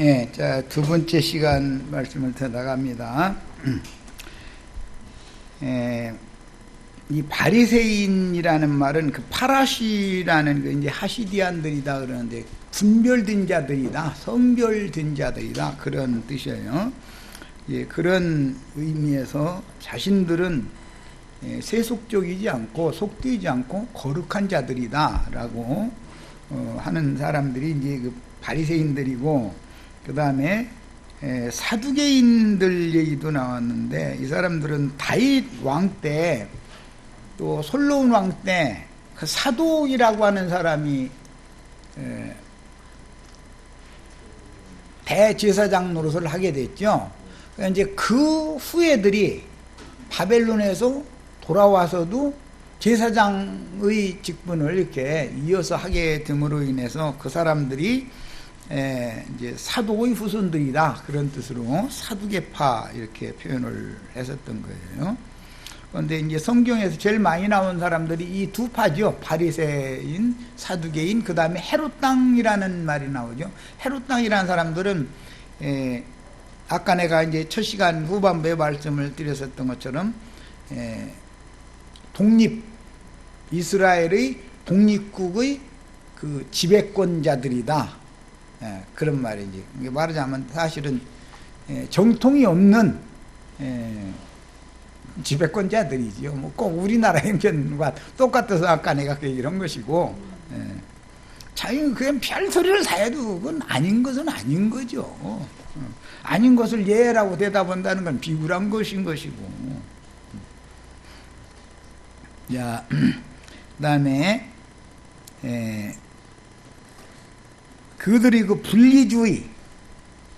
예, 자, 두 번째 시간 말씀을 더 나갑니다. 이 바리새인이라는 말은 그 파라시라는 그 이제 하시디안들이다 그러는데 분별된 자들이다, 선별된 자들이다 그런 뜻이에요. 예, 그런 의미에서 자신들은 세속적이지 않고 속되지 않고 거룩한 자들이다라고 하는 사람들이 이제 그 바리새인들이고, 그 다음에 사두개인들 얘기도 나왔는데, 이 사람들은 다윗 왕 때 또 솔로몬 왕 때 그 사독이라고 하는 사람이 대제사장 노릇을 하게 됐죠. 그러니까 이제 그 후예들이 바벨론에서 돌아와서도 제사장의 직분을 이렇게 이어서 하게 됨으로 인해서 그 사람들이 이제 사독의 후손들이다 그런 뜻으로 사두개파 이렇게 표현을 했었던 거예요. 그런데 이제 성경에서 제일 많이 나온 사람들이 이 두 파죠. 바리새인, 사두개인, 그 다음에 헤롯 땅이라는 말이 나오죠. 헤롯 땅이라는 사람들은 아까 내가 이제 첫 시간 후반부에 말씀을 드렸었던 것처럼 이스라엘의 독립국의 그 지배권자들이다. 그런 말이지. 말하자면 사실은 정통이 없는 지배권자들이지요. 뭐 꼭 우리나라 행편과 똑같아서 아까 내가 그 얘기를 한 것이고, 자기는 그냥 별소리를 다 해도 그건 아닌 것은 아닌 거죠. 아닌 것을 예라고 대답한다는 건 비굴한 것인 것이고. 자, 그 다음에 그들이 그 분리주의,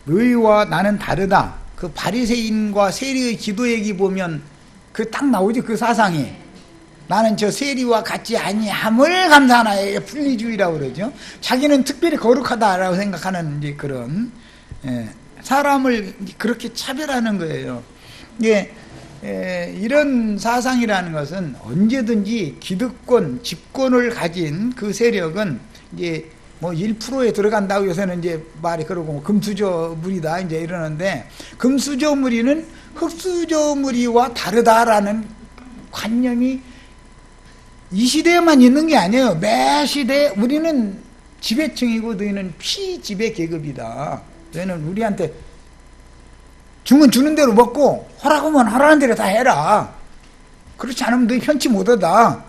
너희와 나는 다르다. 그 바리새인과 세리의 기도 얘기 보면 그 딱 나오지, 그 사상이. 나는 저 세리와 같지 아니함을 감사하나요? 분리주의라고 그러죠. 자기는 특별히 거룩하다라고 생각하는 이제 그런 사람을 그렇게 차별하는 거예요. 이런 사상이라는 것은 언제든지 기득권, 집권을 가진 그 세력은 이제 뭐 1%에 들어간다고 요새는 이제 말이 그러고 금수저 무리다 이제 이러는데, 금수저 무리는 흙수저 무리와 다르다라는 관념이 이 시대에만 있는 게 아니에요. 매 시대 우리는 지배층이고 너희는 피지배 계급이다. 너희는 우리한테 주면 주는 대로 먹고 허락하면 하라는 대로 다 해라. 그렇지 않으면 너희 편치 못하다.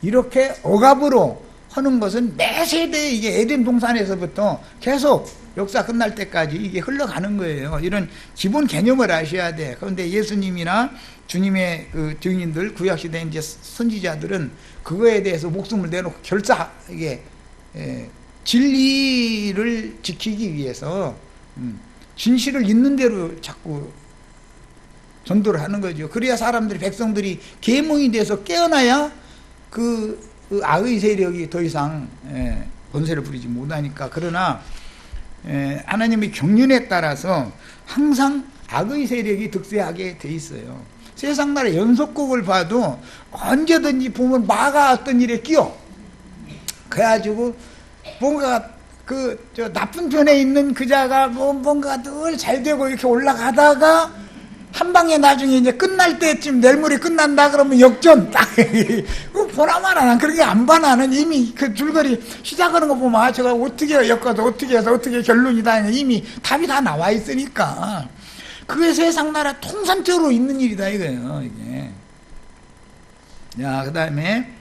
이렇게 억압으로 하는 것은 매 세대에 이게 에덴 동산에서부터 계속 역사 끝날 때까지 이게 흘러가는 거예요. 이런 기본 개념을 아셔야 돼. 그런데 예수님이나 주님의 그 증인들, 구약시대 이제 선지자들은 그거에 대해서 목숨을 내놓고 이게 진리를 지키기 위해서 진실을 있는 대로 자꾸 전도를 하는 거죠. 그래야 사람들이, 백성들이 계몽이 돼서 깨어나야 그 악의 세력이 더 이상 권세를 부리지 못하니까. 그러나 하나님의 경륜에 따라서 항상 악의 세력이 득세하게 돼 있어요. 세상 나라 연속극을 봐도 언제든지 보면 마가 어떤 일에 끼어 그래가지고 뭔가 저 나쁜 편에 있는 그자가 뭔가 늘 잘 되고 이렇게 올라가다가 한 방에 나중에 이제 끝날 때쯤 내일모레 끝난다 그러면 역전 딱. 보나마나 난 그렇게 안 봐. 나는 이미 그 줄거리 시작하는 거 보면 제가 어떻게 엮어서 어떻게 해서 어떻게 결론이다 이미 답이 다 나와 있으니까. 그게 세상 나라 통상적으로 있는 일이다 이거예요, 이게. 자, 그 다음에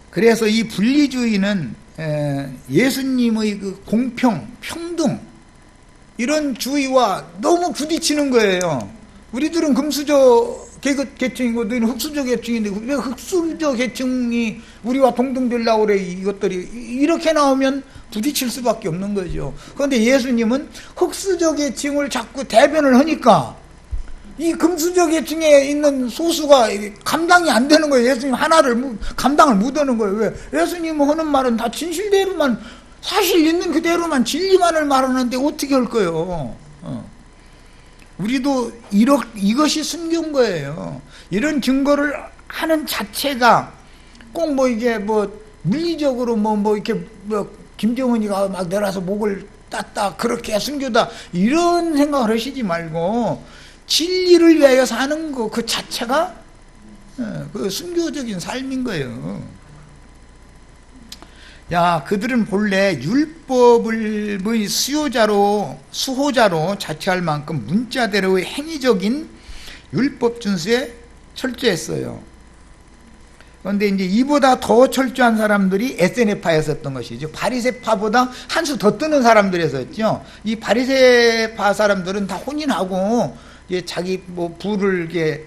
그래서 이 분리주의는 예수님의 그 공평, 평등 이런 주의와 너무 부딪히는 거예요. 우리들은 금수저 계층이고 너희는 흙수저 계층인데 왜 흙수저 계층이 우리와 동등되려고 그래. 이것들이 이렇게 나오면 부딪힐 수밖에 없는 거죠. 그런데 예수님은 흙수저 계층을 자꾸 대변을 하니까 이 금수저 계층에 있는 소수가 감당이 안 되는 거예요. 예수님 하나를 감당을 못 하는 거예요. 왜? 예수님은 하는 말은 다 진실대로만, 사실 있는 그대로만 진리만을 말하는데 어떻게 할 거예요? 우리도 이것이 순교인 거예요. 이런 증거를 하는 자체가 꼭 이게 물리적으로 이렇게 김정은이가 막 내려서 목을 땄다 그렇게 순교다 이런 생각을 하시지 말고 진리를 위하여 사는 거 그 자체가 그 순교적인 삶인 거예요. 야, 그들은 본래 율법을 수호자로 자처할 만큼 문자대로의 행위적인 율법 준수에 철저했어요. 그런데 이제 이보다 더 철저한 사람들이 에세네파였었던 것이죠. 바리새파보다 한 수 더 뜨는 사람들이었었죠. 이 바리새파 사람들은 다 혼인하고 이제 자기 뭐 부를 이렇게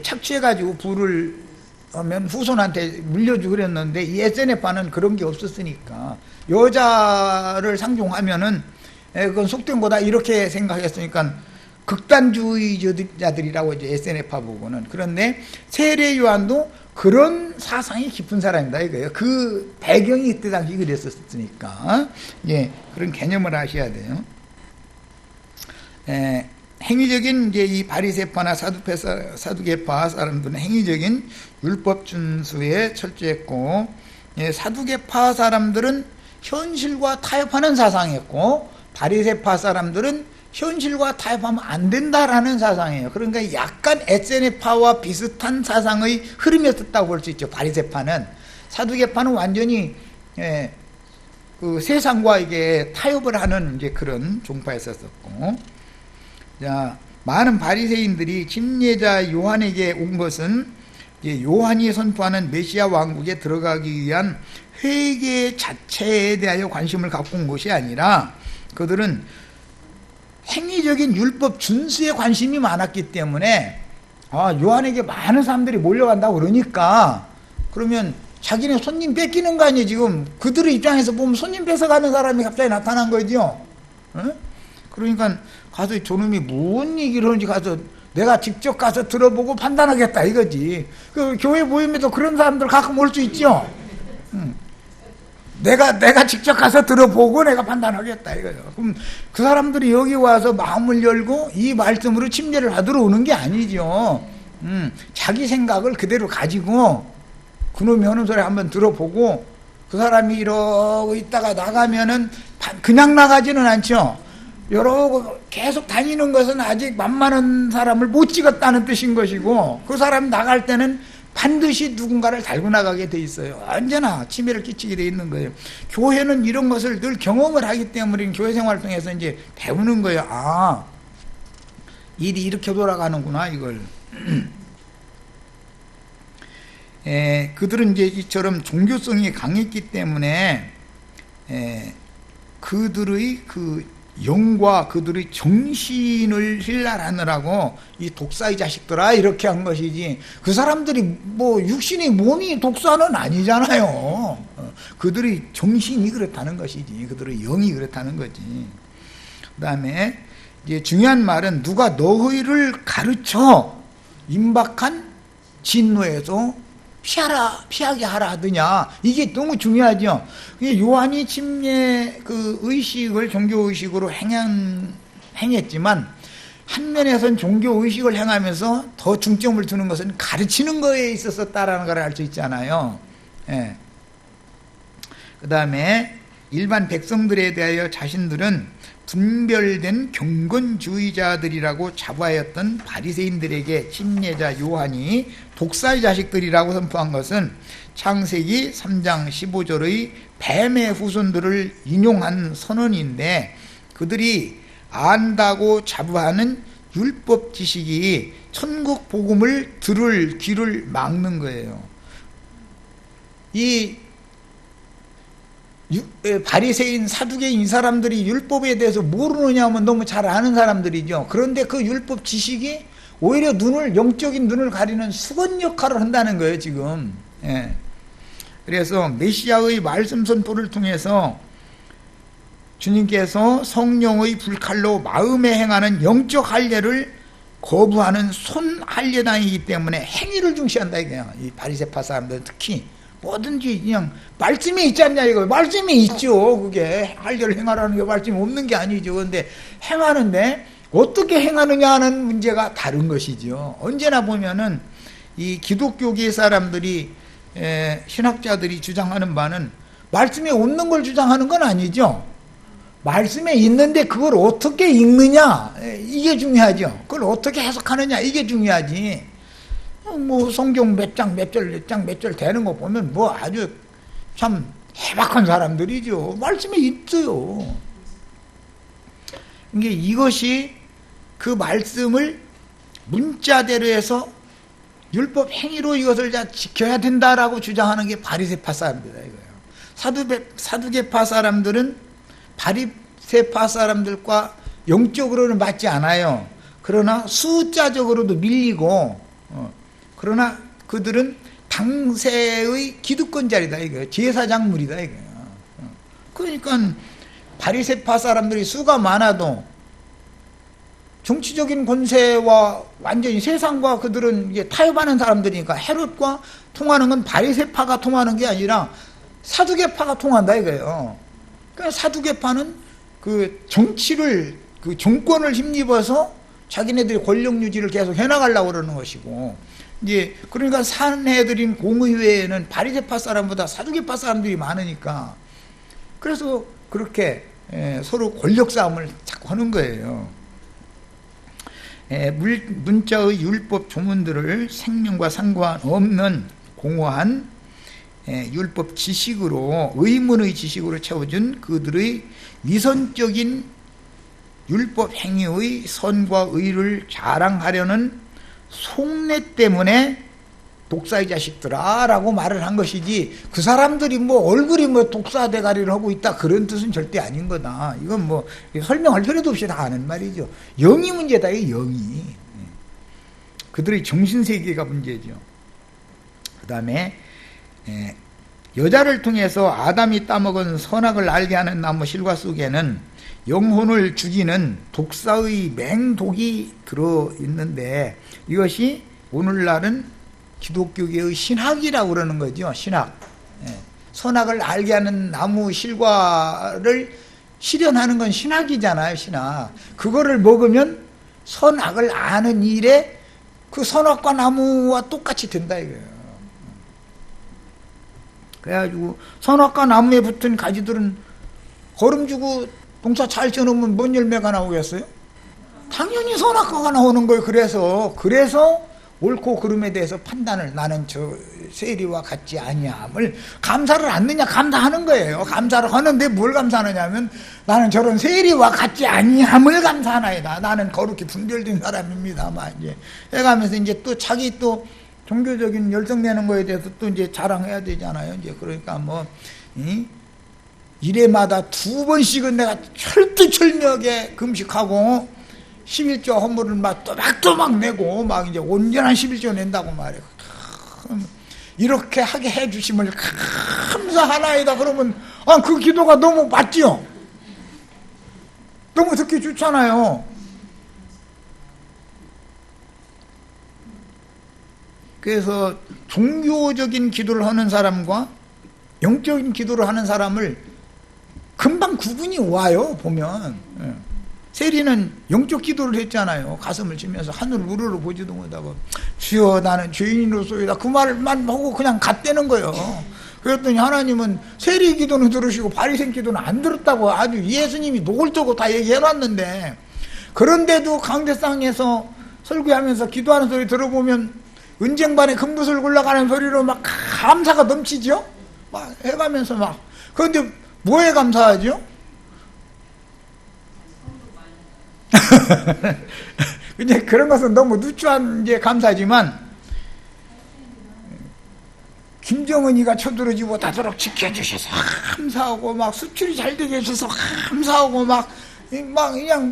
착취해가지고 부를 하면 후손한테 물려주고 그랬는데 이 에세네파는 그런 게 없었으니까 여자를 상종하면은 그건 속된 거다 이렇게 생각했으니까 극단주의자들이라고 이제 에세네파 보고는. 그런데 세례 요한도 그런 사상이 깊은 사람이다 이거예요. 그 배경이 그때 당시 그랬었으니까 예, 그런 개념을 아셔야 돼요. 행위적인 이제 이 바리새파나 사두개파 사람들은 행위적인 율법 준수에 철저했고, 예, 사두개파 사람들은 현실과 타협하는 사상이었고, 바리새파 사람들은 현실과 타협하면 안 된다라는 사상이에요. 그러니까 약간 에세네파와 비슷한 사상의 흐름이었다고 볼 수 있죠. 바리새파는. 사두개파는 완전히 예, 그 세상과 이게 타협을 하는 이제 그런 종파였었고. 자, 많은 바리새인들이 침례자 요한에게 온 것은 이제 요한이 선포하는 메시아 왕국에 들어가기 위한 회개 자체에 대하여 관심을 갖고 온 것이 아니라 그들은 행위적인 율법 준수에 관심이 많았기 때문에 요한에게 많은 사람들이 몰려간다고 그러니까 그러면 자기네 손님 뺏기는 거 아니에요. 지금 그들의 입장에서 보면 손님 뺏어가는 사람이 갑자기 나타난 거죠. 어? 그러니까 가서 저놈이 뭔 얘기를 하는지 가서 내가 직접 가서 들어보고 판단하겠다 이거지. 그 교회 모임에도 그런 사람들 가끔 올 수 있죠. 내가 직접 가서 들어보고 내가 판단하겠다 이거죠. 그럼 그 사람들이 여기 와서 마음을 열고 이 말씀으로 침례를 받으러 오는 게 아니죠. 자기 생각을 그대로 가지고 그놈이 하는 소리 한번 들어보고 그 사람이 이러고 있다가 나가면은 그냥 나가지는 않죠. 여러 계속 다니는 것은 아직 만만한 사람을 못 찍었다는 뜻인 것이고 그 사람 나갈 때는 반드시 누군가를 달고 나가게 돼 있어요. 언제나 치매를 끼치게 돼 있는 거예요. 교회는 이런 것을 늘 경험을 하기 때문에 교회 생활을 통해서 이제 배우는 거예요. 일이 이렇게 돌아가는구나 이걸. 그들은 이제 이처럼 종교성이 강했기 때문에 그들의 그 영과 그들의 정신을 힐날하느라고 이 독사의 자식들아 이렇게 한 것이지 그 사람들이 뭐 육신의 몸이 독사는 아니잖아요. 그들의 정신이 그렇다는 것이지 그들의 영이 그렇다는 거지. 그 다음에 이제 중요한 말은 누가 너희를 가르쳐 임박한 진노에서 피하게 하라 하더냐. 이게 너무 중요하죠. 요한이 침례 그 의식을 종교의식으로 행했지만, 한 면에서는 종교의식을 행하면서 더 중점을 두는 것은 가르치는 거에 있었다라는 걸 알 수 있잖아요. 예. 그 다음에 일반 백성들에 대하여 자신들은 분별된 경건주의자들이라고 자부하였던 바리새인들에게 침례자 요한이 독사의 자식들이라고 선포한 것은 창세기 3장 15절의 뱀의 후손들을 인용한 선언인데 그들이 안다고 자부하는 율법 지식이 천국 복음을 들을 귀를 막는 거예요. 이 바리새인 사두개인 이 사람들이 율법에 대해서 모르느냐 하면 너무 잘 아는 사람들이죠. 그런데 그 율법 지식이 오히려 영적인 눈을 가리는 수건 역할을 한다는 거예요 지금. 예. 그래서 메시아의 말씀 선포를 통해서 주님께서 성령의 불칼로 마음에 행하는 영적 할례를 거부하는 손할례당이기 때문에 행위를 중시한다 이거야. 이 바리새파 사람들은 특히 뭐든지 그냥 말씀이 있지 않냐 이거. 말씀이 있죠. 그게 할례를 행하라는 게 말씀이 없는 게 아니죠. 그런데 행하는데 어떻게 행하느냐 하는 문제가 다른 것이죠. 언제나 보면은 이 기독교계 사람들이 신학자들이 주장하는 바는 말씀이 없는 걸 주장하는 건 아니죠. 말씀에 있는데 그걸 어떻게 읽느냐, 이게 중요하죠. 그걸 어떻게 해석하느냐, 이게 중요하지. 뭐 성경 몇 장 몇 절 몇 장 몇 절 되는 거 보면 뭐 아주 참 해박한 사람들이죠. 말씀에 있어요. 이것이 그 말씀을 문자대로 해서 율법 행위로 이것을 다 지켜야 된다라고 주장하는 게 바리새파 사람들이다 이거예요. 사두개파 사람들은 바리새파 사람들과 영적으로는 맞지 않아요. 그러나 숫자적으로도 밀리고, 그러나 그들은 당세의 기득권자리다 이거예요. 제사장물이다 이거예요. 그러니까 바리새파 사람들이 수가 많아도 정치적인 권세와 완전히 세상과 그들은 이제 타협하는 사람들이니까 헤롯과 통하는 건 바리새파가 통하는 게 아니라 사두개파가 통한다 이거예요. 그러니까 사두개파는 그 정치를, 그 정권을 힘입어서 자기네들이 권력 유지를 계속 해나가려고 그러는 것이고, 이제 그러니까 산헤드린 공의회에는 바리새파 사람보다 사두개파 사람들이 많으니까, 그래서 그렇게 서로 권력 싸움을 자꾸 하는 거예요. 문자의 율법 조문들을 생명과 상관없는 공허한 율법 지식으로, 의문의 지식으로 채워준 그들의 위선적인 율법 행위의 선과 의를 자랑하려는 속내 때문에 독사의 자식들아 라고 말을 한 것이지, 그 사람들이 뭐 얼굴이 뭐 독사 대가리를 하고 있다 그런 뜻은 절대 아닌 거다. 이건 뭐 설명할 필요도 없이 다 아는 말이죠. 영이 문제다. 이 영이, 그들의 정신세계가 문제죠. 그 다음에 여자를 통해서 아담이 따먹은 선악을 알게 하는 나무 실과 쑥에는 영혼을 죽이는 독사의 맹독이 들어있는데, 이것이 오늘날은 기독교계의 신학이라고 그러는 거죠. 신학. 선악을 알게 하는 나무 실과를 실현하는 건 신학이잖아요. 신학. 그거를 먹으면 선악을 아는 일에 그 선악과 나무와 똑같이 된다 이거예요. 그래가지고 선악과 나무에 붙은 가지들은 거름 주고 동사 잘 쳐놓으면 뭔 열매가 나오겠어요? 당연히 선악과가 나오는 거예요. 그래서 옳고 그름에 대해서 판단을, 나는 저 세리와 같지 아니함을 감사를 않느냐, 감사하는 거예요. 감사를 하는데 뭘 감사하느냐면, 나는 저런 세리와 같지 아니함을 감사하나이다. 나는 거룩히 분별된 사람입니다. 막 이제 해가면서 이제 또 자기 또 종교적인 열성내는 거에 대해서 또 이제 자랑해야 되잖아요. 이제 그러니까 뭐 일해마다 2번씩은 내가 철두철미하게 금식하고 11조 헌물을 막 또박또박 내고 막 이제 온전한 11조 낸다고 말해요. 이렇게 하게 해주심을 감사하나이다. 그러면 그 기도가 너무 맞지요. 너무 듣기 좋잖아요. 그래서 종교적인 기도를 하는 사람과 영적인 기도를 하는 사람을 금방 구분이 와요. 보면 세리는 영적 기도를 했잖아요. 가슴을 치면서 하늘을 우러러 보지도 못하고 주여 나는 죄인으로소이다 그 말만 하고 그냥 갔다는 거예요. 그랬더니 하나님은 세리 기도는 들으시고 바리새인 기도는 안 들었다고 아주 예수님이 노골적으로 다 얘기해놨는데, 그런데도 강대상에서 설교하면서 기도하는 소리 들어보면 은쟁반에 금붓을 굴러가는 소리로 막 감사가 넘치죠. 막 해가면서 막. 그런데 뭐에 감사하죠? 이제 그런 것은 너무 누추한 이제 감사지만, 김정은이가 쳐들어지 못하도록 지켜주셔서 감사하고, 막 수출이 잘 되게 해주셔서 감사하고, 막 그냥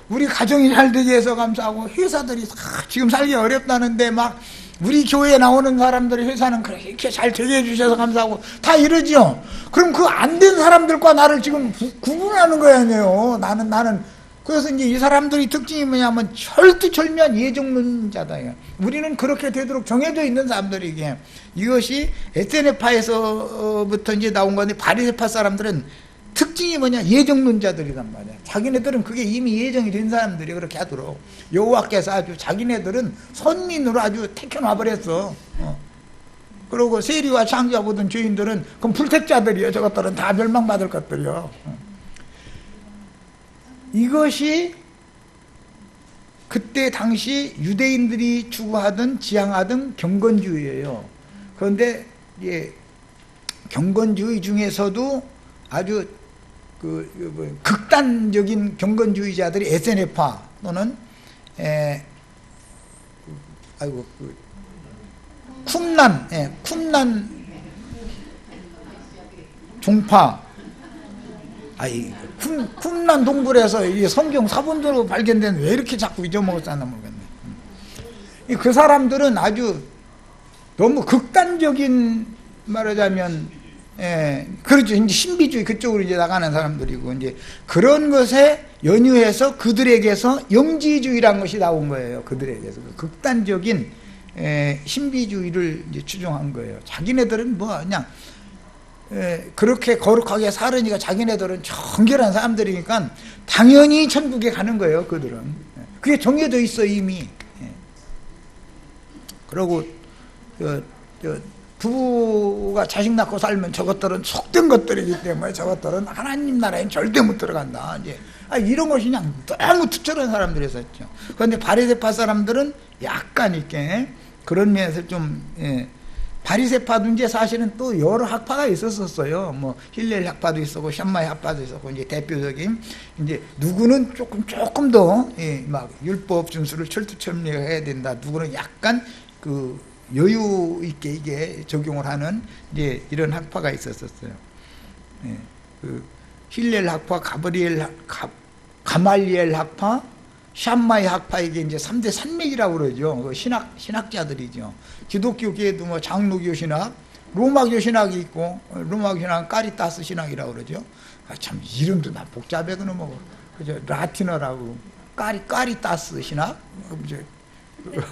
우리 가정이 잘 되게 해서 감사하고, 회사들이 지금 살기 어렵다는데 막 우리 교회에 나오는 사람들이 회사는 그렇게 잘 되게 해주셔서 감사하고 다 이러죠. 그럼 그 안 된 사람들과 나를 지금 구분하는 거 아니에요. 나는 그래서 이제 이 사람들이 특징이 뭐냐면 철두철미한 예정론자다. 우리는 그렇게 되도록 정해져 있는 사람들이게. 이것이 에세네파에서부터 이제 나온 건데, 바리새파 사람들은 특징이 뭐냐, 예정론자들이란 말이야. 자기네들은 그게 이미 예정이 된 사람들이 그렇게 하도록 여호와께서 아주 자기네들은 선민으로 아주 택해놔버렸어. 그리고 세리와 창자 보던 죄인들은 그럼 불택자들이에요. 저것들은 다 멸망받을 것들이요. 이것이 그때 당시 유대인들이 추구하던 지향하던 경건주의예요. 그런데 경건주의 중에서도 아주 극단적인 경건주의자들이 SNF파 또는 쿰란 종파. 쿰란 동굴에서 이 성경 사본으로 발견된 왜 이렇게 자꾸 잊어먹었나 모르겠네. 그 사람들은 아주 너무 극단적인, 말하자면 그렇죠. 이제 신비주의 그쪽으로 이제 나가는 사람들이고, 이제 그런 것에 연유해서 그들에게서 영지주의라는 것이 나온 거예요. 그들에게서 극단적인 신비주의를 이제 추종한 거예요. 자기네들은 뭐 그냥 그렇게 거룩하게 살으니까 자기네들은 정결한 사람들이니까 당연히 천국에 가는 거예요. 그들은 그게 정해져 있어 이미. 그러고 부부가 자식 낳고 살면 저것들은 속된 것들이기 때문에 저것들은 하나님 나라에 절대 못 들어간다. 이제 이런 것이 그냥 너무 투철한 사람들이었죠. 그런데 바리새파 사람들은 약간 이렇게 그런 면에서 좀 바리새파도 이제 사실은 또 여러 학파가 있었어요. 뭐 힐렐 학파도 있었고 샴마이 학파도 있었고, 이제 대표적인 이제 누구는 조금 더 막 율법 준수를 철두철미해야 된다. 누구는 약간 그 여유 있게 이게 적용을 하는 이제 이런 학파가 있었어요. 그 힐렐 학파, 가말리엘 학파, 샴마이 학파, 이게 이제 3대 산맥이라고 그러죠. 그 신학자들이죠. 기독교계에도 뭐 장로교 신학, 로마교 신학이 있고, 로마교 신학은 까리타스 신학이라고 그러죠. 참 이름도 다 복잡해 그놈하고. 그죠? 라틴어라고 까리타스 신학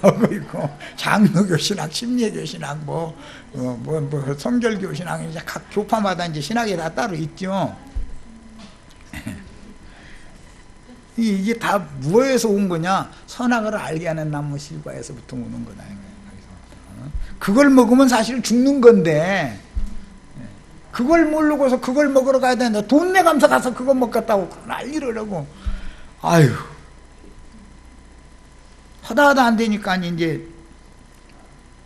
하고 있고, 장로교 신학, 심리교 신학, 뭐 성결교 신학, 이제 각 교파마다 이제 신학이 다 따로 있죠. 이게 다 무엇에서 온 거냐? 선악을 알게 하는 나무 실과에서부터 오는 거다. 그걸 먹으면 사실 죽는 건데, 그걸 모르고서 그걸 먹으러 가야 되는데 돈 내가면서 가서 그거 먹겠다고 난리를 하고, 아유, 하다 안 되니까 이제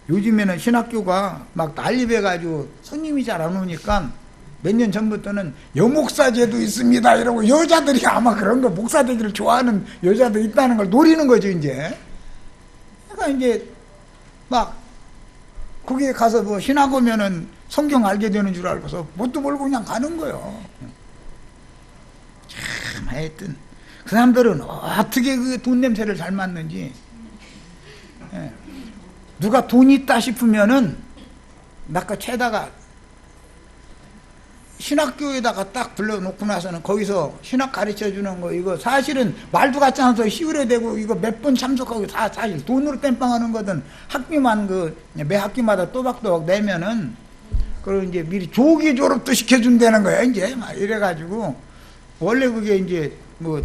요즘에는 신학교가 막 난립해가지고 스님이 잘 안 오니까 몇 년 전부터는 여목사제도 있습니다 이러고, 여자들이 아마 그런 거 목사 되기를 좋아하는 여자도 있다는 걸 노리는 거죠 이제. 그러니까 이제 막 거기에 가서 뭐 신학 오면은 성경 알게 되는 줄 알고서 뭣도 모르고 그냥 가는 거예요. 참 하여튼 그 사람들은 어떻게 그 돈 냄새를 잘 맡는지. 누가 돈 있다 싶으면은 아까 최다가 신학교에다가 딱 불러놓고 나서는 거기서 신학 가르쳐주는 거, 이거 사실은 말도 같지 않아서 시우려대고 이거 몇 번 참석하고 다 사실 돈으로 땜빵하는 거든, 학비만 매 학기마다 또박또박 내면은 그리고 이제 미리 조기 졸업도 시켜준다는 거야 이제 막 이래가지고, 원래 그게 이제 뭐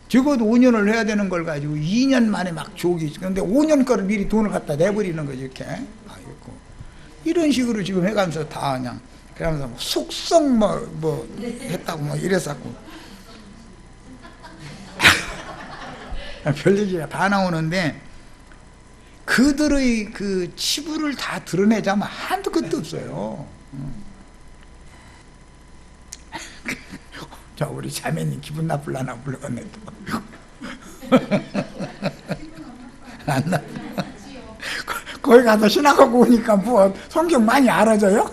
적어도 5년을 해야 되는 걸 가지고 2년 만에 막 조기, 근데 5년 거를 미리 돈을 갖다 내버리는 거지 이렇게. 이런 식으로 지금 해가면서 다 그냥 그러면서 속성 뭐 했다고 뭐 이랬었고 별얘기가 다 나오는데, 그들의 그 치부를 다 드러내자면 한도 끝도 없어요. 자, 우리 자매님 기분 나쁠라나 불러갔네 또. 안 나. 거기 가서 신학하고 오니까 뭐 성경 많이 알아져요?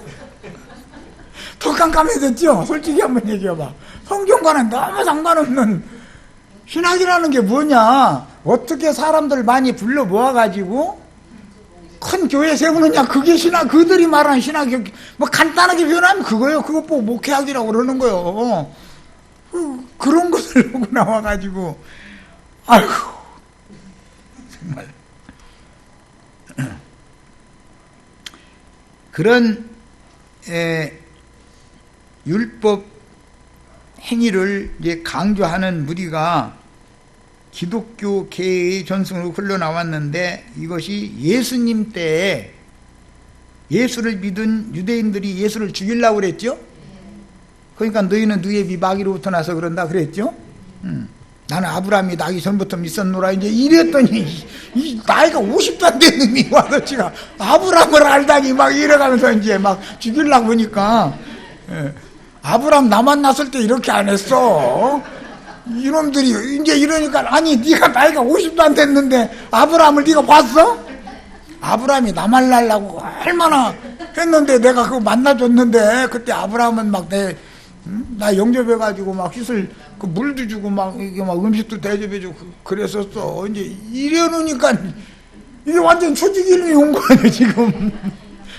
더 깜깜해졌죠? 솔직히 한번 얘기해봐. 성경과는 너무 상관없는, 신학이라는 게 뭐냐? 어떻게 사람들 많이 불러 모아가지고 큰 교회 세우느냐? 그게 신학, 그들이 말하는 신학이 뭐 간단하게 표현하면 그거예요. 그것 보고 목회학이라고 그러는 거예요. 그런 것을 보고 나와가지고, 아이고, 정말. 그런 율법 행위를 이제 강조하는 무리가 기독교 계의 전승으로 흘러나왔는데, 이것이 예수님 때에 예수를 믿은 유대인들이 예수를 죽이려고 그랬죠. 그러니까 너희는 너희의 비 마귀로부터 나서 그런다 그랬죠. 나는 아브라함이 나기 전부터 믿었노라 이제 이랬더니 이 나이가 50도 안 된 놈이 와서 지가 아브라함을 알다니 막 이래가면서 이제 막 죽이려고 보니까 아브라함 나 만났을 때 이렇게 안 했어. 이놈들이 이제 이러니까 아니 네가 나이가 50도 안 됐는데 아브라함을 네가 봤어? 아브라함이 나 만나려고 얼마나 했는데 내가 그거 만나줬는데 그때 아브라함은 막 나 영접해가지고 막 휘슬 그 물도 주고 막 이게 막 음식도 대접해주고 그랬었어. 이제 이래놓으니까 이게 완전 초지기름이 온 거 아니야 지금.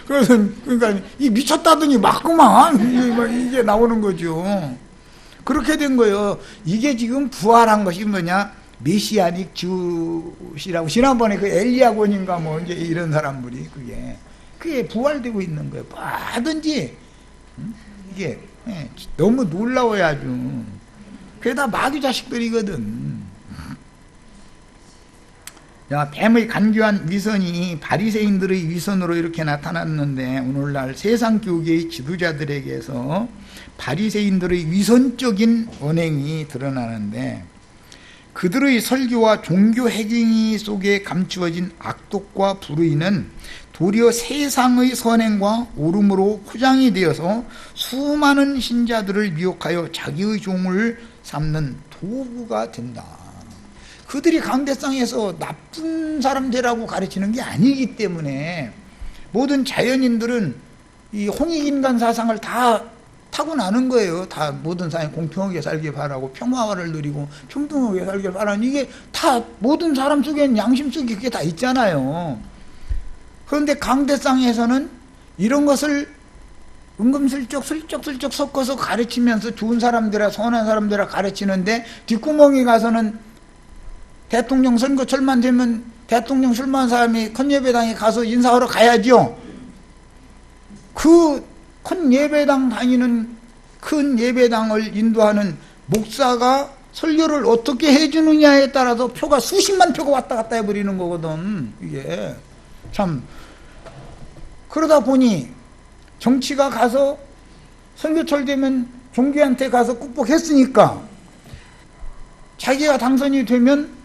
그래서 그러니까 이 미쳤다더니 맞구만 이게 나오는 거죠. 그렇게 된 거예요. 이게 지금 부활한 것이 뭐냐? 메시아닉 주시라고 지난번에 그 엘리야곤인가 뭐 이제 이런 사람들이 그게 부활되고 있는 거예요. 뭐든지 이게 너무 놀라워요 아주. 그게 다 마귀 자식들이거든. 야, 뱀의 간교한 위선이 바리새인들의 위선으로 이렇게 나타났는데 오늘날 세상 교계의 지도자들에게서 바리새인들의 위선적인 언행이 드러나는데 그들의 설교와 종교 행위 속에 감추어진 악독과 불의는 도리어 세상의 선행과 옳음으로 포장이 되어서 수많은 신자들을 미혹하여 자기의 종을 삼는 도구가 된다. 그들이 강대상에서 나쁜 사람들이라고 가르치는 게 아니기 때문에 모든 자연인들은 이 홍익인간 사상을 다 타고나는 거예요. 다 모든 사람이 공평하게 살길 바라고 평화를 누리고 평등하게 살길 바라는 이게 다 모든 사람 속에는 양심 속에 그게 다 있잖아요. 그런데 강대상에서는 이런 것을 은근슬쩍 슬쩍 섞어서 가르치면서 좋은 사람들이라 선한 사람들이라 가르치는데 뒷구멍에 가서는 대통령 선거철만 되면 대통령 출마한 사람이 큰예배당에 가서 인사하러 가야죠. 그 큰 예배당 다니는 큰 예배당을 인도하는 목사가 설교를 어떻게 해주느냐에 따라서 표가 수십만 표가 왔다 갔다 해버리는 거거든. 이게 참 그러다 보니 정치가 가서 선거철 되면 종교한테 가서 꾹꾹했으니까 자기가 당선이 되면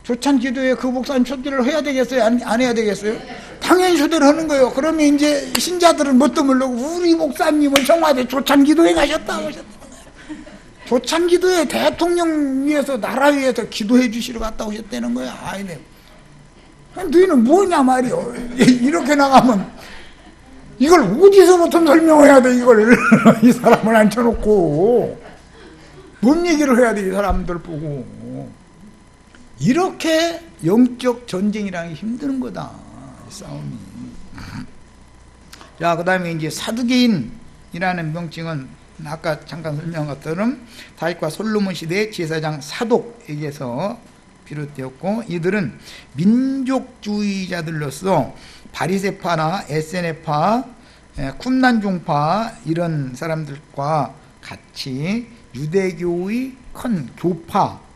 조찬 기도에 그 목사님 초대를 해야 되겠어요? 안 해야 되겠어요? 당연히 초대를 하는 거예요. 그러면 이제 신자들은 뭣도 모르고 우리 목사님은 청와대 조찬 기도에 가셨다. 조찬 기도에 대통령 위해서 나라 위해서 기도해 주시러 갔다 오셨다는 거야. 아이네. 너희는 뭐냐 말이요. 이렇게 나가면 이걸 어디서부터 설명해야 돼 이걸. 이 사람을 앉혀놓고 뭔 얘기를 해야 돼 이 사람들 보고. 이렇게 영적 전쟁이라는 게 힘든 거다. 싸움이. 자, 그 다음에 이제 사두개인이라는 명칭은 아까 잠깐 설명한 것처럼 다윗과 솔로몬 시대의 제사장 사독에게서 비롯되었고 이들은 민족주의자들로서 바리새파나 에세네파, 쿰난종파 이런 사람들과 같이 유대교의 큰 교파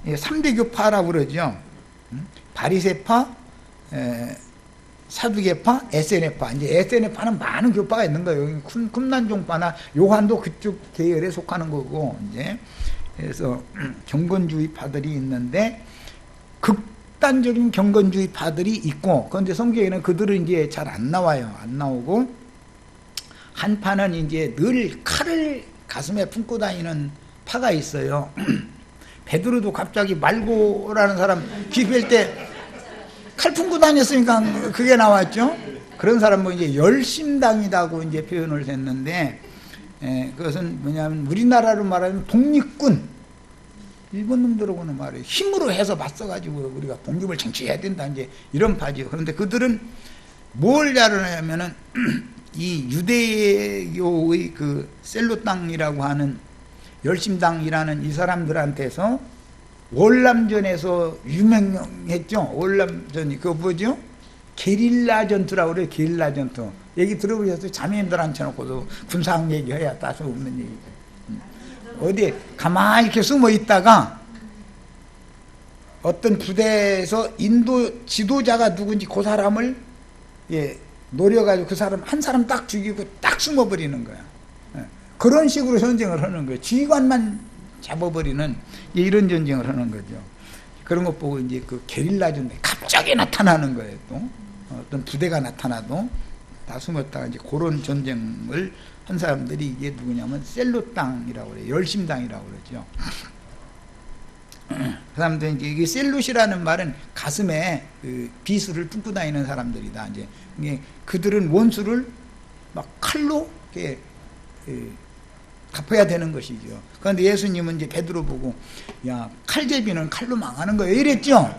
3대 교파라고 그러죠. 바리새파, 사두개파, 에세네파. 이제 에세네파는 많은 교파가 있는 거예요. 쿰난종파나 요한도 그쪽 계열에 속하는 거고 이제 그래서 경건주의파들이 있는데 극단적인 경건주의파들이 있고 그런데 성경에는 그들은 이제 잘 안 나와요. 안 나오고 한 파는 이제 늘 칼을 가슴에 품고 다니는 파가 있어요. 베드로도 갑자기 말고라는 사람 기도할 때 칼 품고 다녔으니까 그게 나왔죠. 그런 사람은 이제 열심당이라고 이제 표현을 했는데, 그것은 뭐냐면 우리나라로 말하면 독립군, 일본 놈들하고는 말이에요. 힘으로 해서 맞서가지고 우리가 독립을 쟁취해야 된다 이제 이런 파지요. 그런데 그들은 뭘 잘하냐면은 이 유대교의 그 셀로땅이라고 하는 열심당이라는 이 사람들한테서 월남전에서 유명했죠. 월남전이 그거 뭐죠? 게릴라 전투라고 그래요. 게릴라 전투. 얘기 들어보셨어요? 자매님들 앉혀놓고도 군사학 얘기해야 따서 없는 얘기. 어디 가만히 이렇게 숨어 있다가 어떤 부대에서 인도 지도자가 누군지 그 사람을 노려가지고 그 사람 한 사람 딱 죽이고 딱 숨어버리는 거야. 그런 식으로 전쟁을 하는 거예요. 지휘관만 잡아버리는 이런 전쟁을 하는 거죠. 그런 것 보고 이제 그 게릴라 전쟁 갑자기 나타나는 거예요. 또 어떤 부대가 나타나도 다 숨었다가 이제 그런 전쟁을 한 사람들이 이게 누구냐면 셀롯당이라고 그래요. 열심당이라고 그러죠. 그 사람들은 이제 이게 셀롯이라는 말은 가슴에 그 비수를 뚫고 다니는 사람들이다. 이제 이게 그들은 원수를 막 칼로 이렇게 갚아야 되는 것이죠. 그런데 예수님은 이제 베드로 보고 야 칼제비는 칼로 망하는 거예요 이랬죠.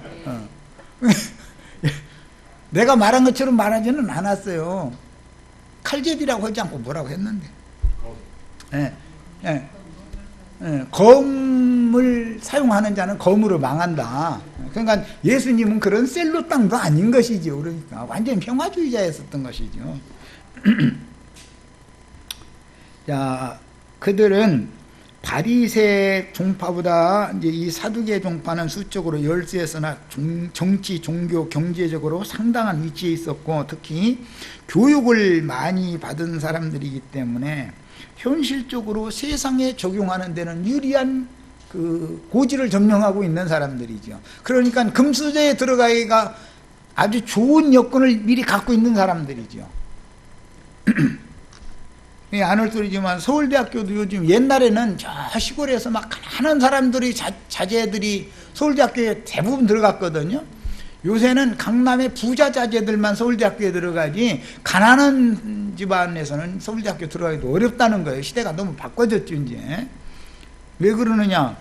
내가 말한 것처럼 말하지는 않았어요. 칼제비라고 하지 않고 뭐라고 했는데 검을 사용하는 자는 검으로 망한다. 그러니까 예수님은 그런 셀로 땅도 아닌 것이죠. 그러니까 완전 평화주의자였었던 것이죠. 자, 그들은 바리새 종파보다 이제 이 사두개 종파는 수적으로 열세에서나 정치, 종교, 경제적으로 상당한 위치에 있었고 특히 교육을 많이 받은 사람들이기 때문에 현실적으로 세상에 적용하는 데는 유리한 그 고지를 점령하고 있는 사람들이죠. 그러니까 금수저에 들어가기가 아주 좋은 여건을 미리 갖고 있는 사람들이죠. 안 올 소리지만 서울대학교도 요즘 옛날에는 저 시골에서 막 가난한 사람들이 자제들이 서울대학교에 대부분 들어갔거든요. 요새는 강남의 부자 자제들만 서울대학교에 들어가지 가난한 집안에서는 서울대학교 들어가기도 어렵다는 거예요. 시대가 너무 바꿔졌죠 이제. 왜 그러느냐,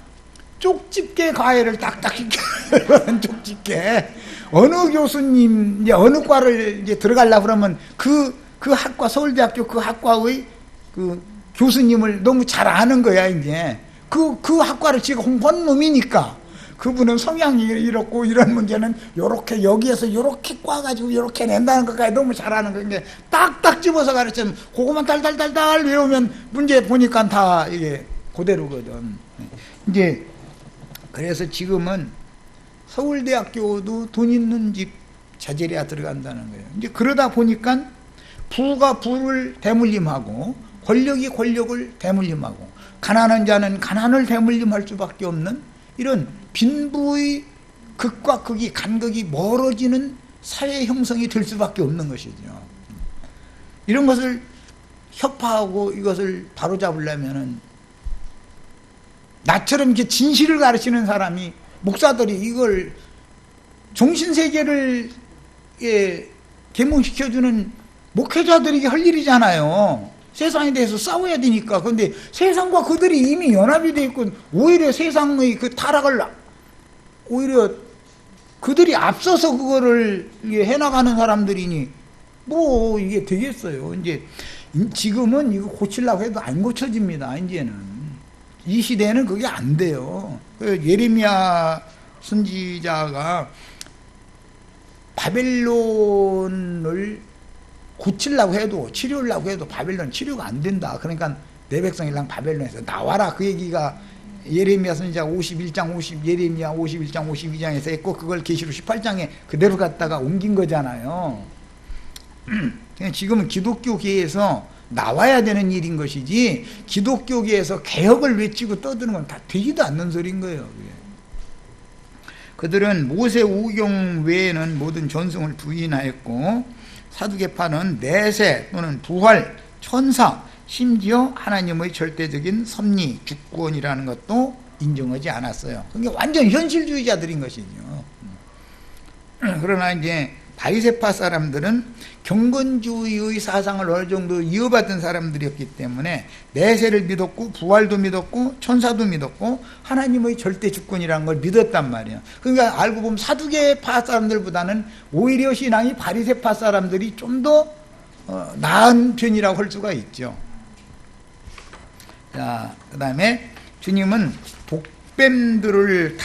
쪽집게 과외를 딱딱 시켜요. 쪽집게 어느 교수님 이제 어느 과를 이제 들어가려고 그러면 그 학과 서울대학교 그 학과의 그 교수님을 너무 잘 아는 거야 이제. 그 학과를 지금 홍보한 놈이니까 그분은 성향이 이렇고 이런 문제는 요렇게 여기에서 요렇게 꽈가지고 요렇게 낸다는 것까지 너무 잘하는 거. 이제 딱딱 집어서 가르치면 그거만 달달달달 외우면 문제 보니까 다 이게 그대로거든. 이제 그래서 지금은 서울대학교도 돈 있는 집 자제래야 들어간다는 거예요. 이제 그러다 보니까 부가 부를 대물림하고 권력이 권력을 대물림하고 가난한 자는 가난을 대물림할 수밖에 없는 이런 빈부의 극과 극이 간극이 멀어지는 사회 형성이 될 수밖에 없는 것이죠. 이런 것을 혁파하고 이것을 바로잡으려면은 나처럼 이렇게 진실을 가르치는 사람이 목사들이 이걸 정신세계를 계몽시켜주는 목회자들이 할 일이잖아요. 세상에 대해서 싸워야 되니까. 그런데 세상과 그들이 이미 연합이 되어 있고 오히려 세상의 그 타락을 오히려 그들이 앞서서 그거를 해나가는 사람들이니 뭐 이게 되겠어요. 이제 지금은 이거 고치려고 해도 안 고쳐집니다. 이제는 이 시대에는 그게 안 돼요. 예레미야 선지자가 바벨론을 고치려고 해도 치료하려고 해도 바벨론 치료가 안 된다. 그러니까 내 백성이랑 바벨론에서 나와라. 그 얘기가 예레미야 선지자 51장 50 예레미야 51장 52장에서 했고 그걸 계시록 18장에 그대로 갖다가 옮긴 거잖아요. 지금은 기독교계에서 나와야 되는 일인 것이지 기독교계에서 개혁을 외치고 떠드는 건 다 되지도 않는 소리인 거예요. 그들은 모세 오경 외에는 모든 전승을 부인하였고 사두개파는 내세 또는 부활, 천사, 심지어 하나님의 절대적인 섭리, 주권이라는 것도 인정하지 않았어요. 그게 완전 현실주의자들인 것이죠. 그러나 이제 바리새파 사람들은 경건주의의 사상을 어느 정도 이어받은 사람들이었기 때문에 내세를 믿었고 부활도 믿었고 천사도 믿었고 하나님의 절대 주권이라는 걸 믿었단 말이에요. 그러니까 알고 보면 사두개파 사람들보다는 오히려 신앙이 바리새파 사람들이 좀 더 나은 편이라고 할 수가 있죠. 자, 그 다음에 주님은 독뱀들의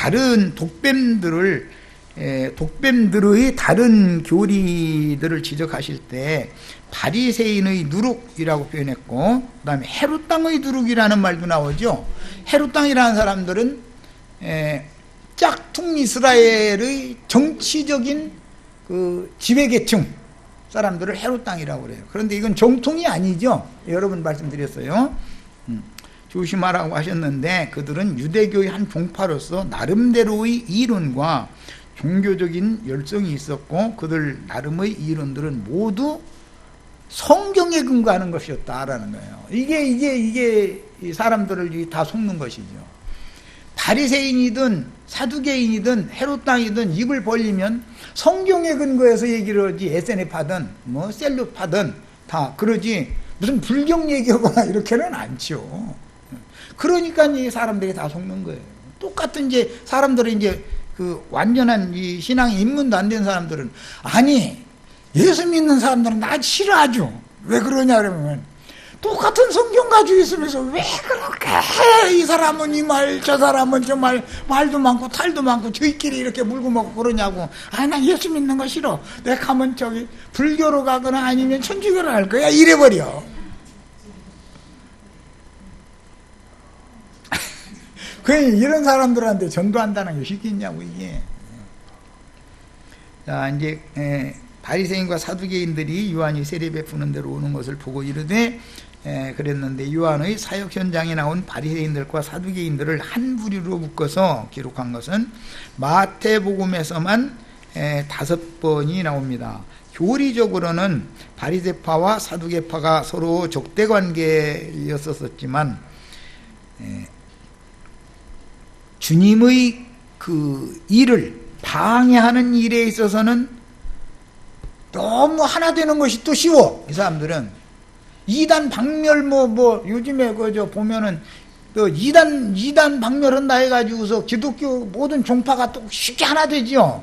다른 교리들을 지적하실 때 바리새인의 누룩이라고 표현했고 그 다음에 헤롯 땅의 누룩이라는 말도 나오죠. 헤롯 땅이라는 사람들은 짝퉁 이스라엘의 정치적인 그 지배계층 사람들을 헤롯 땅이라고 그래요. 그런데 이건 정통이 아니죠. 여러 번 말씀드렸어요. 조심하라고 하셨는데 그들은 유대교의 한 종파로서 나름대로의 이론과 종교적인 열성이 있었고 그들 나름의 이론들은 모두 성경에 근거하는 것이었다라는 거예요. 이게 이 사람들을 다 속는 것이죠. 바리새인이든 사두개인이든 헤롯 땅이든 입을 벌리면 성경에 근거해서 얘기를 하지, SNF 하든 뭐 셀럽 하든 다 그러지 무슨 불경 얘기하거나 이렇게는 않죠. 그러니까 이 사람들이 다 속는 거예요. 똑같은 이제 사람들은 이제 그 완전한 이 신앙에 입문도 안 된 사람들은 아니 예수 믿는 사람들은 나 싫어하죠. 왜 그러냐 그러면 똑같은 성경 가지고 있으면서 왜 그렇게 해? 이 사람은 이 말, 저 사람은 저 말, 말도 많고 탈도 많고 저희끼리 이렇게 물고 먹고 그러냐고. 아, 나 예수 믿는 거 싫어. 내가 가면 저기 불교로 가거나 아니면 천주교로 갈 거야. 이래버려. 그냥 이런 사람들한테 전도한다는 게 쉽겠냐고 이게. 자, 이제 바리새인과 사두개인들이 요한이 세례 베푸는 데로 오는 것을 보고 이르되 그랬는데 요한의 사역 현장에 나온 바리새인들과 사두개인들을 한 부류로 묶어서 기록한 것은 마태복음에서만 5번이 나옵니다. 교리적으로는 바리새파와 사두개파가 서로 적대 관계였었지만 주님의 그 일을 방해하는 일에 있어서는 너무 하나 되는 것이 또 쉬워. 이 사람들은 이단 박멸 뭐 요즘에 그저 보면은 또 이단 박멸한다 해가지고서 기독교 모든 종파가 또 쉽게 하나 되지요.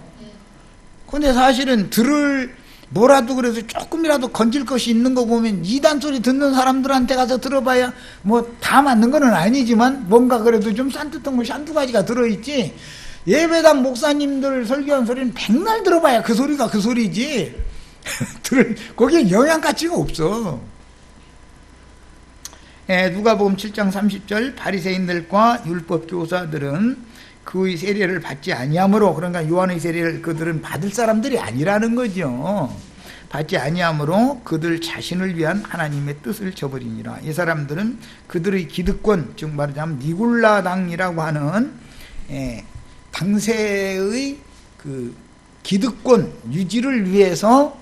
근데 사실은 들을 뭐라도 그래서 조금이라도 건질 것이 있는 거 보면 이단 소리 듣는 사람들한테 가서 들어봐야 뭐 다 맞는 거는 아니지만 뭔가 그래도 좀 산뜻한 것이 한두 가지가 들어있지. 예배당 목사님들 설교한 소리는 백날 들어봐야 그 소리가 그 소리지. 거기에 영양가치가 없어. 누가복음 7장 30절 바리새인들과 율법교사들은 그의 세례를 받지 아니하므로, 그러니까 요한의 세례를 그들은 받을 사람들이 아니라는 거죠. 받지 아니하므로 그들 자신을 위한 하나님의 뜻을 저버리니라. 이 사람들은 그들의 기득권, 즉 말하자면 니골라당이라고 하는 당세의 그 기득권 유지를 위해서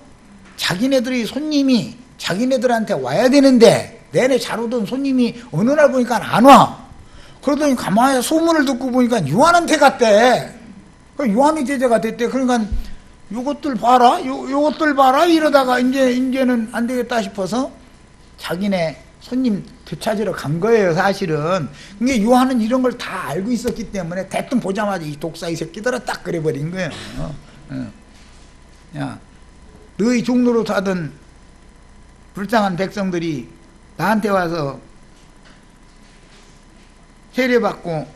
자기네들의 손님이 자기네들한테 와야 되는데 내내 잘 오던 손님이 어느 날 보니까 안 와. 그러더니 가만히 소문을 듣고 보니까 요한한테 갔대. 요한이 제자가 됐대. 그러니까 요것들 봐라, 요것들 봐라 이러다가 이제는 안 되겠다 싶어서 자기네 손님 되찾으러 간 거예요, 사실은. 근데 요한은 이런 걸 다 알고 있었기 때문에 대뜸 보자마자 이 독사 이 새끼들아 딱 그래버린 거예요. 야, 너희 종로로 사던 불쌍한 백성들이 나한테 와서 세례받고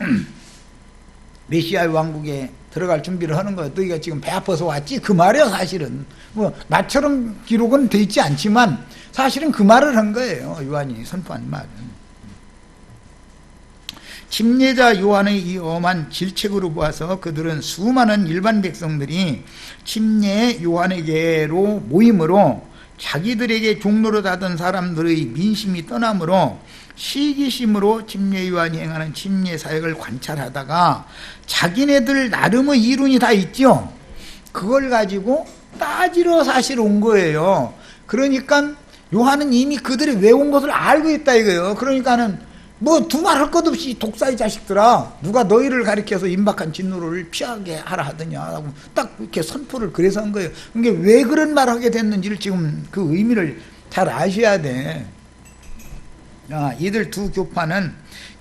메시아의 왕국에 들어갈 준비를 하는 거야. 너희가 지금 배 아파서 왔지? 그 말이야, 사실은. 뭐 나처럼 기록은 돼 있지 않지만 사실은 그 말을 한 거예요, 요한이 선포한 말은. 침례자 요한의 이 엄한 질책으로 보아서 그들은 수많은 일반 백성들이 침례 요한에게로 모임으로 자기들에게 종로로 다던 사람들의 민심이 떠나므로 시기심으로 침례 요한이 행하는 침례 사역을 관찰하다가 자기네들 나름의 이론이 다 있죠. 그걸 가지고 따지러 사실 온 거예요. 그러니까 요한은 이미 그들이 외운 것을 알고 있다 이거예요. 그러니까는 뭐 두말할 것 없이 독사의 자식들아, 누가 너희를 가리켜서 임박한 진노를 피하게 하라 하더냐 하고 딱 이렇게 선포를 그래서 한 거예요. 그러니까 왜 그런 말을 하게 됐는지를 지금 그 의미를 잘 아셔야 돼. 이들 두 교파는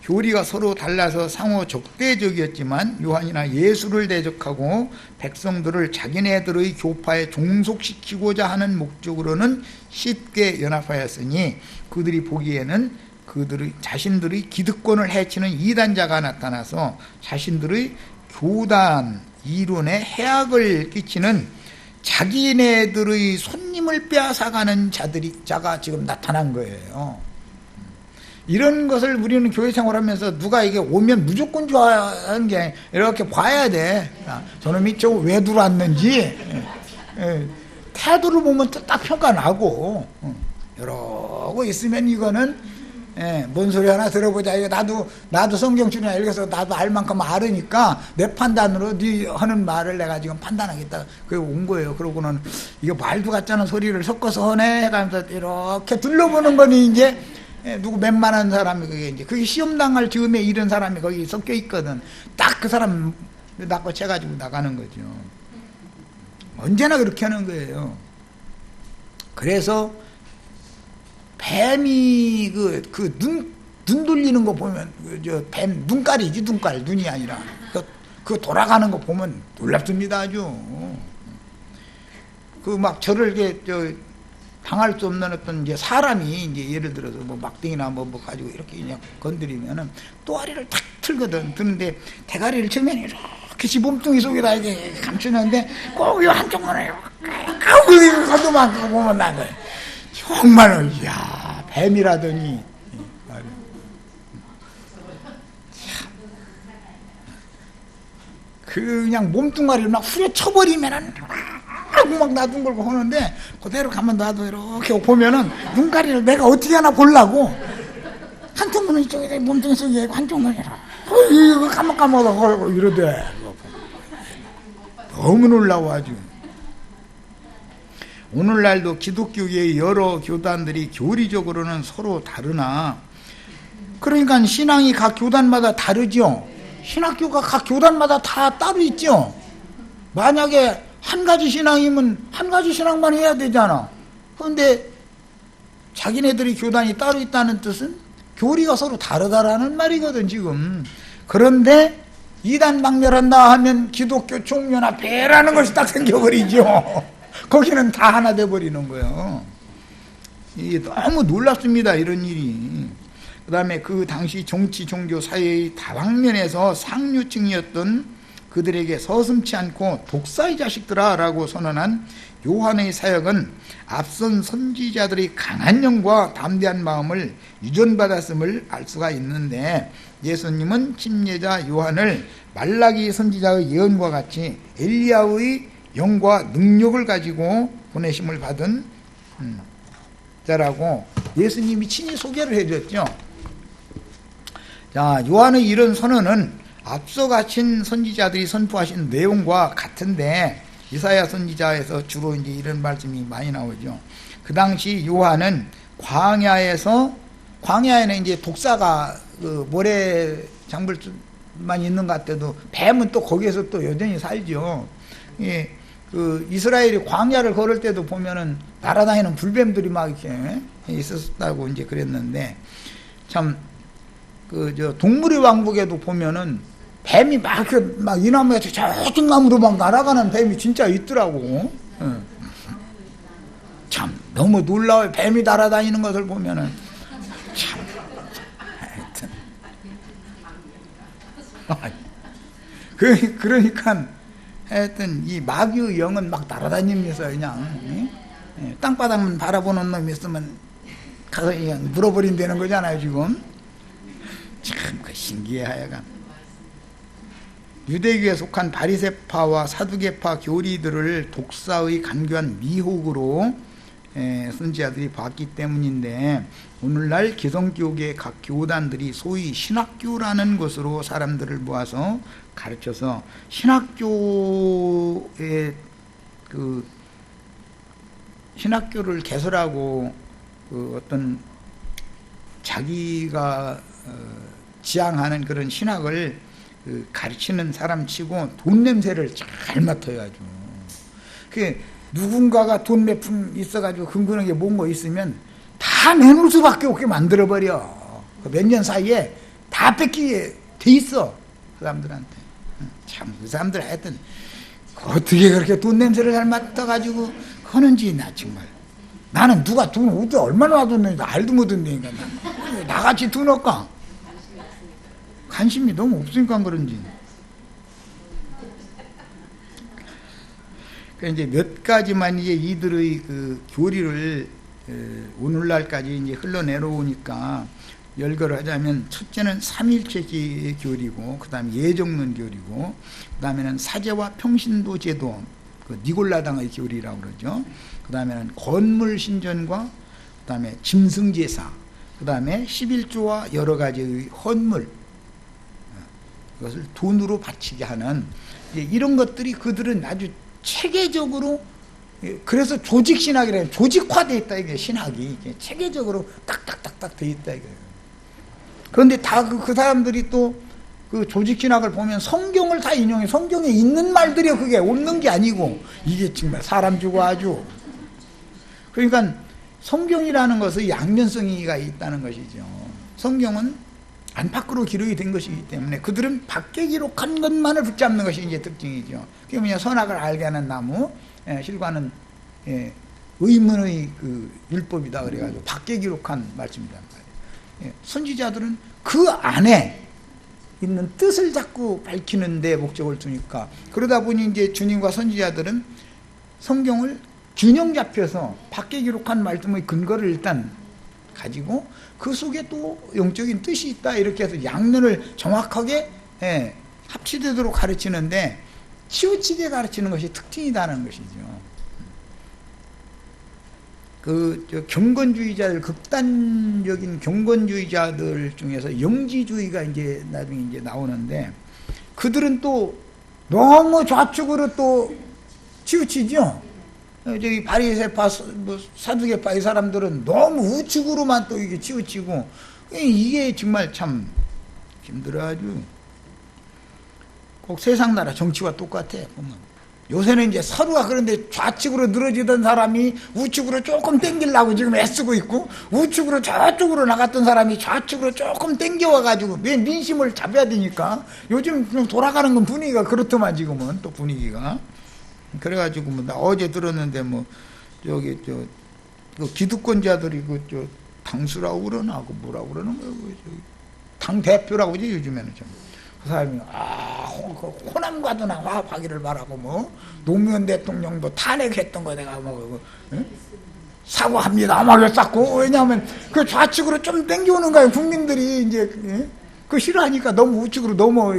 교리가 서로 달라서 상호 적대적이었지만 요한이나 예수를 대적하고 백성들을 자기네들의 교파에 종속시키고자 하는 목적으로는 쉽게 연합하였으니 그들이 보기에는 그들의 자신들의 기득권을 해치는 이단자가 나타나서 자신들의 교단 이론에 해악을 끼치는 자기네들의 손님을 빼앗아가는 자가 지금 나타난 거예요. 이런 것을 우리는 교회 생활하면서 누가 이게 오면 무조건 좋아하는 게 이렇게 봐야 돼. 저놈이 저 왜 들어왔는지 태도를 보면 딱 평가 나고 이러고 있으면 이거는 예, 뭔 소리 하나 들어보자. 이거 나도 성경줄이나 읽어서 나도 알 만큼 알으니까 내 판단으로 네 하는 말을 내가 지금 판단하겠다. 그게 온 거예요. 그러고는 이거 말도 같지 않은 소리를 섞어서 하네 해가면서 이렇게 둘러보는 거니 이제 누구 웬만한 사람이 그게 시험 당할 즈음에 이런 사람이 거기 섞여 있거든. 딱 그 사람 낚고 채가지고 나가는 거죠. 언제나 그렇게 하는 거예요. 그래서 뱀이 눈 돌리는 거 보면 뱀 눈깔이지 눈깔 눈이 아니라 그 돌아가는 거 보면 놀랍습니다 아주. 그 막 저를 이렇게 당할 수 없는 어떤 이제 사람이 이제 예를 들어서 뭐 막등이나 뭐 가지고 이렇게 그냥 건드리면은 또아리를 탁 틀거든. 드는데 대가리를 치면 이렇게 몸뚱이 속에다 이게 감추는데 꼭 이 한쪽만 해요. 그 가도만 보면 나 거예요. 정말 이야 뱀이라더니 그냥 몸뚱아리를 막 후려쳐버리면은 막 놔둔 걸고 하는데 그대로 가만 놔도 이렇게 보면은 눈가리를 내가 어떻게 하나 보려고 한쪽은 이쪽에 몸뚱이 속에 한쪽은 이거 까먹까먹 걸고 이러대. 너무 놀라워 아주. 오늘날도 기독교계의 여러 교단들이 교리적으로는 서로 다르나 그러니까 신앙이 각 교단마다 다르죠. 신학교가 각 교단마다 다 따로 있죠. 만약에 한 가지 신앙이면 한 가지 신앙만 해야 되잖아. 그런데 자기네들이 교단이 따로 있다는 뜻은 교리가 서로 다르다라는 말이거든 지금. 그런데 이단 박멸한다 하면 기독교 총연합회라는 것이 딱 생겨버리죠. 거기는 다 하나 돼버리는 거예요. 이게 너무 놀랍습니다 이런 일이. 그 다음에 그 당시 정치 종교 사회의 다방면에서 상류층이었던 그들에게 서슴지 않고 독사의 자식들아 라고 선언한 요한의 사역은 앞선 선지자들의 강한 영과 담대한 마음을 유전받았음을 알 수가 있는데 예수님은 침례자 요한을 말라기 선지자의 예언과 같이 엘리야의 영과 능력을 가지고 보내심을 받은 자라고 예수님이 친히 소개를 해줬죠. 자, 요한의 이런 선언은 앞서 가신 선지자들이 선포하신 내용과 같은데 이사야 선지자에서 주로 이제 이런 말씀이 많이 나오죠. 그 당시 요한은 광야에는 이제 독사가 그 모래 장불만 있는 것 같아도 뱀은 또 거기에서 또 여전히 살죠. 예, 그 이스라엘이 광야를 걸을 때도 보면은 날아다니는 불뱀들이 막 이렇게 있었다고 이제 그랬는데 참 그 동물의 왕국에도 보면은 뱀이 막 이 나무에서 저쪽 나무로 막 날아가는 뱀이 진짜 있더라고. 참 너무 놀라워요. 뱀이 날아다니는 것을 보면은 참 하여튼 그러니까 하여튼 이 마귀의 영은 막 날아다니면서 그냥 땅바닥만 바라보는 놈이 있으면 가서 그냥 물어버린다는 거잖아요 지금. 참 그 신기해 하여간. 유대교에 속한 바리새파와 사두개파 교리들을 독사의 간교한 미혹으로 선지자들이 봤기 때문인데 오늘날 기성교계 각 교단들이 소위 신학교라는 것으로 사람들을 모아서 가르쳐서 신학교의 그 신학교를 개설하고 그 어떤 자기가 지향하는 그런 신학을 가르치는 사람치고 돈 냄새를 잘 맡아요 아주. 그 누군가가 돈 몇 푼 있어가지고 근근하게 뭔 거 있으면 다 내놓을 수밖에 없게 만들어버려. 몇 년 사이에 다 뺏기게 돼 있어 그 사람들한테. 참 그 사람들 하여튼 어떻게 그렇게 돈 냄새를 잘 맡아가지고 하는지 나 정말. 나는 누가 돈 어디 얼마나 놔뒀는지 알도 못한다니까. 나같이 돈 없까? 관심이 너무 없으니까 그런지. 이제 몇 가지만 이제 이들의 그 교리를 오늘날까지 이제 흘러내려오니까 열거를 하자면 첫째는 삼일체 교리고, 그 다음에 예정론 교리고, 그 다음에는 사제와 평신도 제도, 그 니골라당의 교리라고 그러죠. 그 다음에는 건물 신전과 그 다음에 짐승제사, 그 다음에 11조와 여러 가지의 헌물, 이것을 돈으로 바치게 하는 이런 것들이 그들은 아주 체계적으로, 그래서 조직신학이래요. 조직화되어 있다, 이게 신학이. 이게 체계적으로 딱딱딱딱 되어 있다, 이게. 그런데 다 그 사람들이 또 그 조직신학을 보면 성경을 다 인용해. 성경에 있는 말들이요. 그게 없는 게 아니고. 이게 정말 사람 주고 아주. 그러니까 성경이라는 것은 양면성이가 있다는 것이죠. 성경은 안팎으로 기록이 된 것이기 때문에 그들은 밖에 기록한 것만을 붙잡는 것이 이제 특징이죠. 그게 뭐냐, 선악을 알게 하는 나무, 실과는 의문의 그 율법이다 그래가지고 밖에 기록한 말씀이란 말이에요. 선지자들은 그 안에 있는 뜻을 자꾸 밝히는 데 목적을 두니까, 그러다 보니 이제 주님과 선지자들은 성경을 균형 잡혀서 밖에 기록한 말씀의 근거를 일단 가지고 그 속에 또 영적인 뜻이 있다, 이렇게 해서 양면을 정확하게 합치되도록 가르치는데 치우치게 가르치는 것이 특징이라는 것이죠. 경건주의자들, 극단적인 경건주의자들 중에서 영지주의가 이제 나중에 이제 나오는데, 그들은 또 너무 좌측으로 또 치우치죠. 저기 바리새파, 사두개파 이 사람들은 너무 우측으로만 또 이게 치우치고, 이게 정말 참 힘들어 아주. 꼭 세상 나라 정치와 똑같아 보면. 요새는 이제 서로가 그런데 좌측으로 늘어지던 사람이 우측으로 조금 땡기려고 지금 애쓰고 있고, 우측으로 저쪽으로 나갔던 사람이 좌측으로 조금 땡겨와가지고 민심을 잡아야 되니까 요즘 그냥 돌아가는 건 분위기가 그렇더만, 지금은 또 분위기가. 그래가지고 나 어제 들었는데 그 기득권자들이 당수라고 그러나 뭐라고 그러는 거예요. 당 대표라고 그러지 요즘에는 좀. 그 사람이 호남과도 나 화합하기를 바라고 노무현 대통령 탄핵했던 거 내가 사과합니다 막 했었고. 왜냐하면 그 좌측으로 좀 땡겨오는 거예요. 국민들이 이제 그 싫어하니까, 너무 우측으로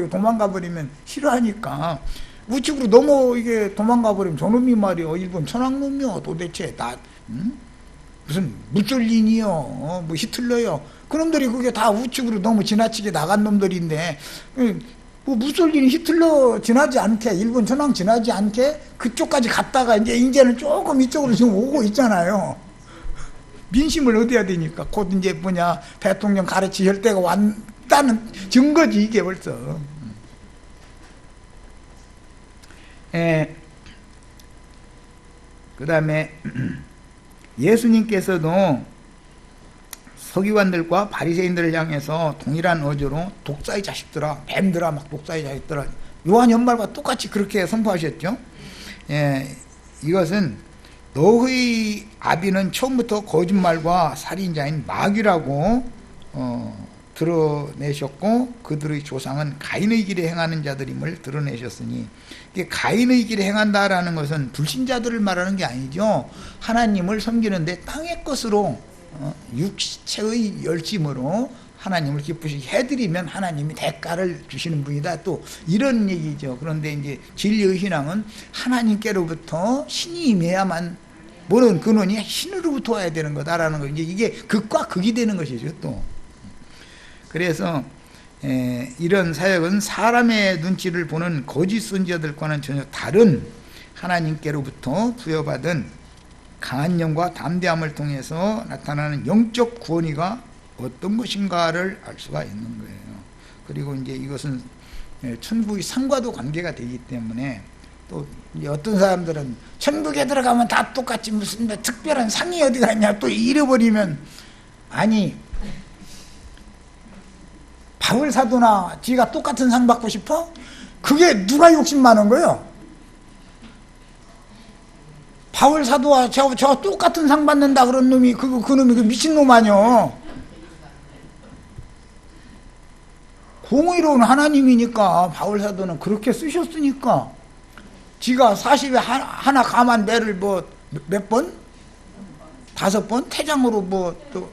도망가 버리면 싫어하니까. 우측으로 이게 도망가 버리면 저놈이 말이요, 일본 천황놈이요, 도대체 다 무슨 무솔리니요, 히틀러요, 그놈들이 그게 다 우측으로 너무 지나치게 나간 놈들인데, 무솔리니, 히틀러 지나지 않게, 일본 천황 지나지 않게 그쪽까지 갔다가 이제는 조금 이쪽으로 지금 오고 있잖아요. 민심을 얻어야 되니까. 곧 이제 대통령 가르치실 때가 왔다는 증거지, 이게 벌써. 그 다음에 예수님께서도 서기관들과 바리새인들을 향해서 동일한 어조로 독사의 자식들아, 뱀들아, 막 독사의 자식들아, 요한 연말과 똑같이 그렇게 선포하셨죠. 이것은 너의 아비는 처음부터 거짓말과 살인자인 마귀라고 드러내셨고, 그들의 조상은 가인의 길에 행하는 자들임을 드러내셨으니, 가인의 길에 행한다라는 것은 불신자들을 말하는 게 아니죠. 하나님을 섬기는데 땅의 것으로, 육체의 열심으로 하나님을 기쁘시게 해드리면 하나님이 대가를 주시는 분이다, 또 이런 얘기죠. 그런데 이제 진리의 신앙은 하나님께로부터 신이 임해야만, 모든 근원이 신으로부터 와야 되는 거다라는 거, 이게 극과 극이 되는 것이죠. 또 그래서 이런 사역은 사람의 눈치를 보는 거짓 선지자들과는 전혀 다른 하나님께로부터 부여받은 강한 영과 담대함을 통해서 나타나는 영적 구원이가 어떤 것인가를 알 수가 있는 거예요. 그리고 이제 이것은 천국의 상과도 관계가 되기 때문에, 또 어떤 사람들은 천국에 들어가면 다 똑같이 무슨 특별한 상이 어디가 있냐 또 잃어버리면, 아니 바울 사도나 지가 똑같은 상 받고 싶어? 그게 누가 욕심 많은 거예요? 바울 사도와 저 똑같은 상 받는다 그런 놈이 그 놈이 그 미친놈 아니요. 공의로운 하나님이니까 바울 사도는 그렇게 쓰셨으니까, 지가 40에 하나 감한 매를 몇 번? 5번? 태장으로 또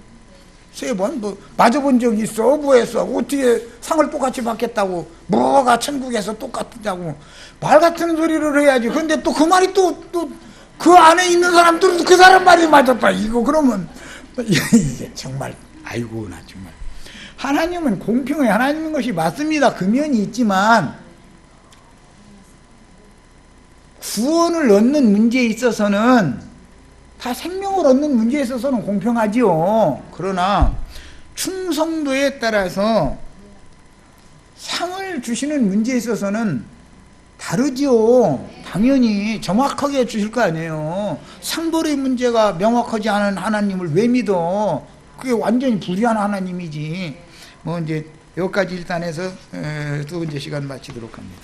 3번? 맞아본 적이 있어? 뭐했어? 어떻게 상을 똑같이 받겠다고? 뭐가 천국에서 똑같다고? 말 같은 소리를 해야지. 근데 또 그 말이 또 그 안에 있는 사람들은 그 사람 말이 맞았다. 이거 그러면 이게 정말 아이고, 나 정말. 하나님은 공평의 하나님인 것이 맞습니다. 그 면이 있지만, 구원을 얻는 문제에 있어서는, 다 생명을 얻는 문제에 있어서는 공평하지요. 그러나, 충성도에 따라서 상을 주시는 문제에 있어서는 다르지요. 당연히 정확하게 주실 거 아니에요. 상벌의 문제가 명확하지 않은 하나님을 왜 믿어? 그게 완전히 불의한 하나님이지. 뭐 이제 여기까지 일단 해서 두 번째 시간 마치도록 합니다.